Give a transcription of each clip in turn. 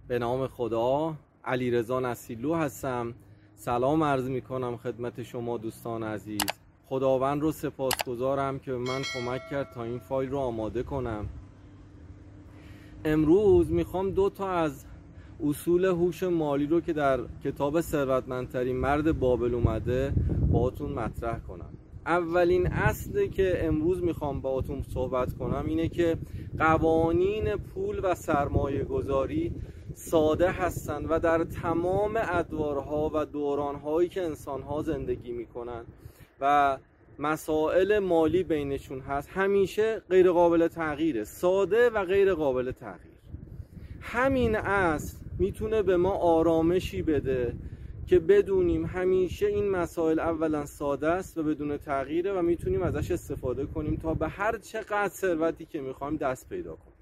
به نام خدا. علیرضا نصیرلو هستم. سلام عرض می کنم خدمت شما دوستان عزیز. خداوند رو سپاسگزارم که به من کمک کرد تا این فایل رو آماده کنم. امروز میخوام 2 تا از اصول هوش مالی رو که در کتاب ثروتمندترین مرد بابل اومده باهاتون مطرح کنم. اولین اصلی که امروز میخوام باهاتون صحبت کنم اینه که قوانین پول و سرمایه گذاری ساده هستند و در تمام ادوارها و دورانهایی که انسانها زندگی میکنن و مسائل مالی بینشون هست همیشه غیر قابل تغییره، ساده و غیر قابل تغییر. همین اصل میتونه به ما آرامشی بده که بدونیم همیشه این مسائل اولا ساده است و بدون تغییره و میتونیم ازش استفاده کنیم تا به هر چقدر ثروتی که میخوایم دست پیدا کنیم.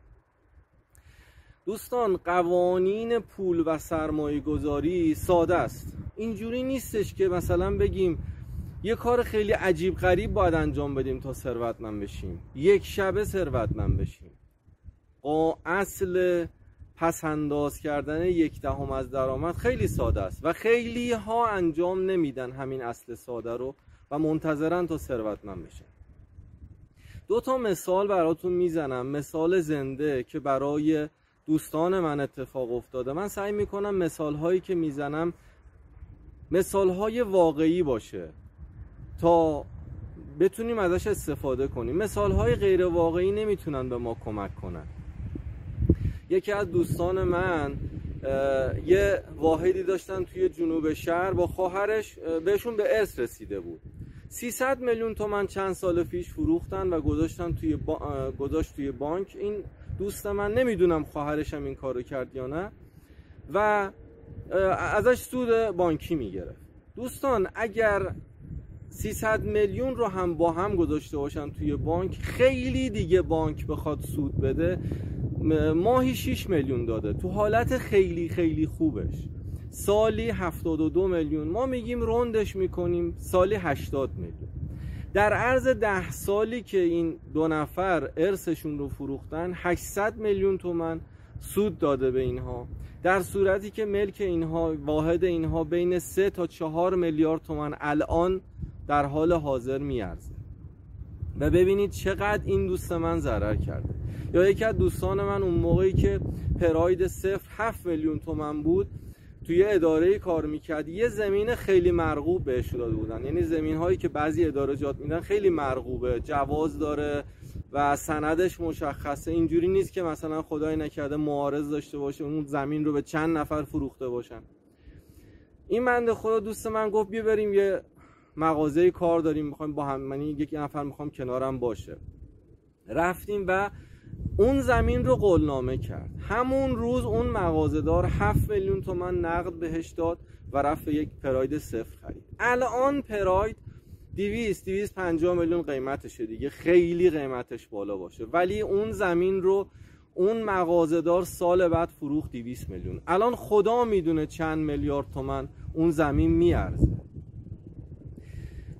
دوستان، قوانین پول و سرمایه گذاری ساده است. اینجوری نیستش که مثلا بگیم یه کار خیلی عجیب غریب باید انجام بدیم تا ثروتمند بشیم، یک شبه ثروتمند بشیم. اصل پسنداز کردن 1/10 از درآمد خیلی ساده است و خیلی ها انجام نمیدن همین اصل ساده رو و منتظرن تا ثروتمند بشن. 2 تا مثال براتون میزنم، مثال زنده که برای دوستان من اتفاق افتاده. من سعی میکنم مثال هایی که میزنم مثال های واقعی باشه تا بتونیم ازش استفاده کنیم. مثال های غیر واقعی نمیتونن به ما کمک کنن. یکی از دوستان من یه واحدی داشتن توی جنوب شهر با خواهرش، بهشون به ارث رسیده بود. 300 میلیون تومان چند سال پیش فروختن و گذاشت توی بانک. این دوست من، نمیدونم خواهرش هم این کارو کرد یا نه، و ازش سود بانکی میگرفت. دوستان، اگر 300 میلیون رو هم با هم گذاشته باشن توی بانک، خیلی دیگه بانک بخواد سود بده ماهی 6 میلیون داده تو حالت خیلی خیلی خوبش، سالی 72 میلیون. ما میگیم روندش میکنیم سالی 80 میلیون. در عرض 10 سالی که این 2 نفر ارثشون رو فروختن 800 میلیون تومان سود داده به اینها، در صورتی که ملک اینها، واحد اینها بین 3 تا 4 میلیارد تومان الان در حال حاضر میارزه. و ببینید چقدر این دوست من ضرر کرده. یا یکی از دوستان من اون موقعی که پراید 7 میلیون تومان بود توی اداره کار میکرد، یه زمین خیلی مرغوب بهش داده بودن. یعنی زمین هایی که بعضی ادارجات میدن خیلی مرغوبه، جواز داره و سندش مشخصه. اینجوری نیست که مثلا خدای نکرده معارض داشته باشه اون زمین رو به چند نفر فروخته باشن. این بنده خدا دوست من گفت بیا بریم یه مغازه کار داریم، میخوایم با هم، من یک نفر میخوام کنارم باشه. رفتیم و اون زمین رو قولنامه کرد. همون روز اون مغازه‌دار 7 میلیون تومان نقد بهش داد و رفت یک پراید 0 خرید. الان پراید 250 میلیون قیمتشه دیگه، خیلی قیمتش بالا باشه، ولی اون زمین رو اون مغازه‌دار سال بعد فروخت 200 میلیون. الان خدا میدونه چند میلیارد تومان اون زمین میارزه.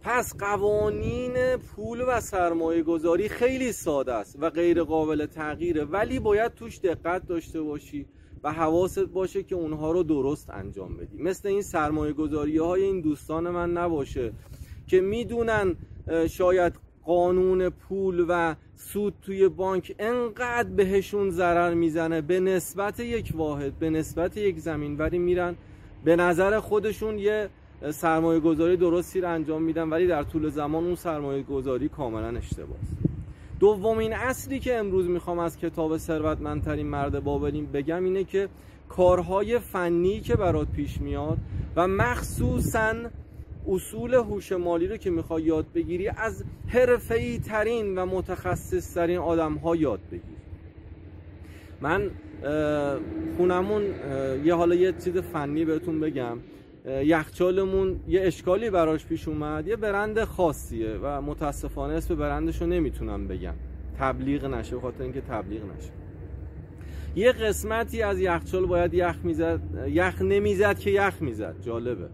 پس قوانین پول و سرمایه گذاری خیلی ساده است و غیر قابل تغییره، ولی باید توش دقت داشته باشی و حواست باشه که اونها رو درست انجام بدی. مثل این سرمایه گذاری های این دوستان من نباشه که میدونن شاید قانون پول و سود توی بانک انقدر بهشون ضرر میزنه به نسبت یک واحد، به نسبت یک زمین، ولی میرن به نظر خودشون یه سرمایه گذاری درستی رو انجام میدن، ولی در طول زمان اون سرمایه گذاری کاملا اشتباهه. دومین اصلی که امروز میخوام از کتاب ثروتمندترین مرد بابل بگم اینه که کارهای فنی که برات پیش میاد و مخصوصاً اصول هوش مالی رو که میخوای یاد بگیری از حرفه‌ای ترین و متخصص ترین آدم ها یاد بگیر. من خونمون یه چیز فنی بهتون بگم، یخچالمون یه اشکالی براش پیش اومد، یه برند خاصیه و متاسفانه اسم برندشو نمیتونم بگم تبلیغ نشه، بخاطر اینکه تبلیغ نشه. یه قسمتی از یخچال باید یخ نمیزد که یخ میزد. جالبه.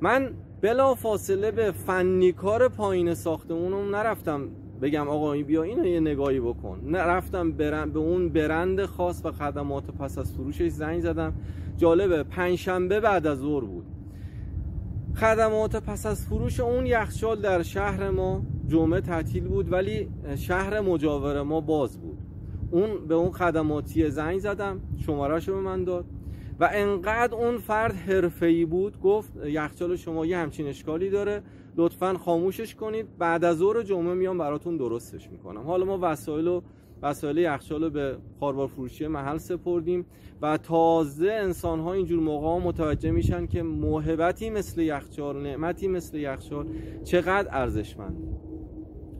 من بلا فاصله به فنیکار پایین ساختمونم نرفتم بگم آقا بیا اینو یه نگاهی بکن. نه، رفتم به اون برند خاص و خدمات پس از فروشش زنگ زدم. جالبه، پنجشنبه بعد از ظهر بود. خدمات پس از فروش اون یخچال در شهر ما جمعه تعطیل بود، ولی شهر مجاور ما باز بود. به اون خدماتی زنگ زدم، شماره‌شو به من داد و انقدر اون فرد حرفه‌ای بود، گفت یخچال شما یه همچین اشکالی داره، لطفاً خاموشش کنید، بعد از ظهر جمعه میام براتون درستش میکنم. حالا ما وسایل یخچال رو به خاربار فروشی محل سپردیم و تازه انسان‌ها اینجور موقعا متوجه میشن که موهبتی مثل یخچال، نعمتی مثل یخچال چقدر ارزشمنده.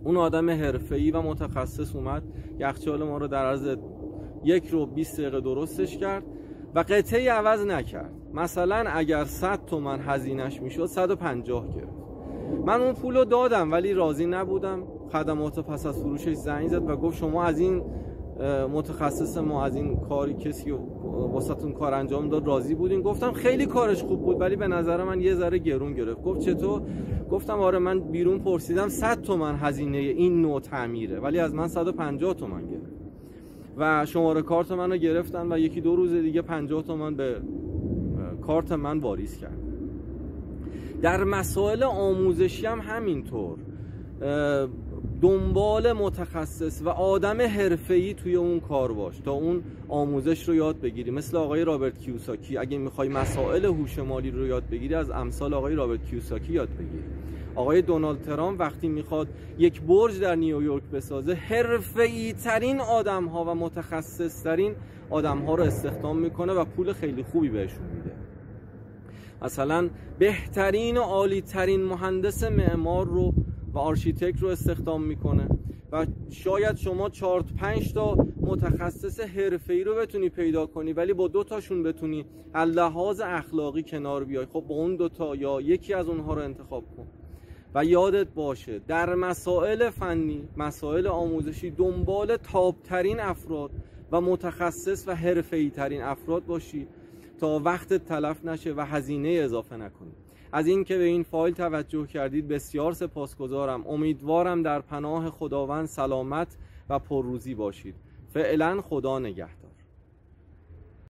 اون آدم حرفه‌ای و متخصص اومد یخچال ما رو در عرض 1 رو 20 دقیقه درستش کرد و قطعی عوض نکرد. مثلا اگر 100 تومن هزینه‌اش میشد 150 گرفت. من اون پولو دادم ولی راضی نبودم. خدمات پس از فروشش زنگ زد و گفت شما از این متخصص ما، از این کاری کسی واسهتون کار انجام داد راضی بودین؟ گفتم خیلی کارش خوب بود ولی به نظر من یه ذره گرون گرفت. گفت چطور؟ گفتم آره من بیرون پرسیدم 100 تومن هزینه این نوع تعمیره ولی از من 150 تومن گرفت و شماره کارت منو گرفتن و 1-2 روز دیگه 50 تومن به کارت من واریز کرد. در مسائل آموزشی هم همینطور، دنبال متخصص و آدم حرفه‌ای توی اون کار باش تا اون آموزش رو یاد بگیری. مثل آقای رابرت کیوساکی، اگه میخوای مسائل هوش مالی رو یاد بگیری از امثال آقای رابرت کیوساکی یاد بگیری. آقای دونالد ترامپ وقتی میخواد یک برج در نیویورک بسازه، حرفه‌ای ترین آدم‌ها و متخصص ترین آدم‌ها رو استخدام میکنه و پول خیلی خوبی بهشون میده. مثلا بهترین و عالی ترین مهندس معمار رو و آرشیتکت رو استخدام میکنه و شاید شما 4-5 تا متخصص حرفه‌ای رو بتونی پیدا کنی ولی با 2 تاشون بتونی از لحاظ اخلاقی کنار بیای، خب با اون 2 تا یا یکی از اونها رو انتخاب کن. و یادت باشه در مسائل فنی، مسائل آموزشی دنبال تاپ‌ترین افراد و متخصص و حرفه‌ای ترین افراد باشی تا وقتت تلف نشه و هزینه اضافه نکنی. از این که به این فایل توجه کردید بسیار سپاسگزارم. امیدوارم در پناه خداوند سلامت و پرروزی باشید. فعلا خدا نگهدار.